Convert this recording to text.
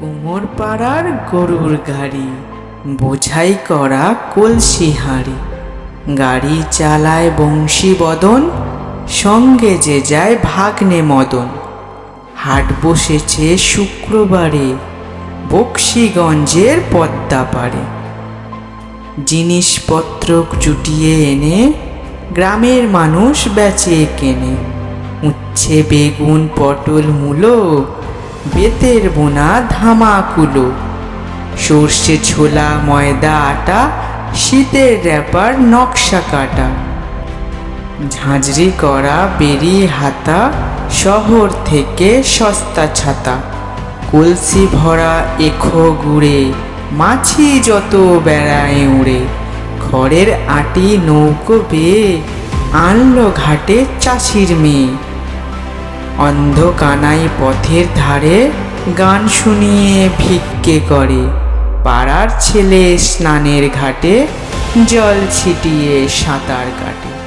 কুমোর পাড়ার গরুর গাড়ি, বোঝাই করা কলসি হাঁড়ি। গাড়ি চালায় বংশী বদন, সঙ্গে যে যায় ভাগ্নে মদন। হাট বসেছে শুক্রবারে, বক্সিগঞ্জের পদ্মা পাড়ে। জিনিসপত্র জুটিয়ে এনে গ্রামের মানুষ বেচে কেনে। উচ্ছে বেগুন পটল মূলো, বেতের বোনা ধামাকুলো। সর্ষে ছোলা ময়দা আটা, শীতের র্যাপার নকশা কাটা। ঝাঁঝরি করা বেরি হাতা, শহর থেকে সস্তা ছাতা। কলসি ভরা এখো গুড়ে, মাছি যত বেড়ায় উড়ে। খড়ের আটি নৌকো বেয়ে, আনলো ঘাটে চাষির মেয়ে। অন্ধ কানাই পথের ধারে, গান শুনিয়ে ভিক্ষে করে। পাড়ার ছেলে স্নানের ঘাটে, জল ছিটিয়ে সাঁতার কাটে।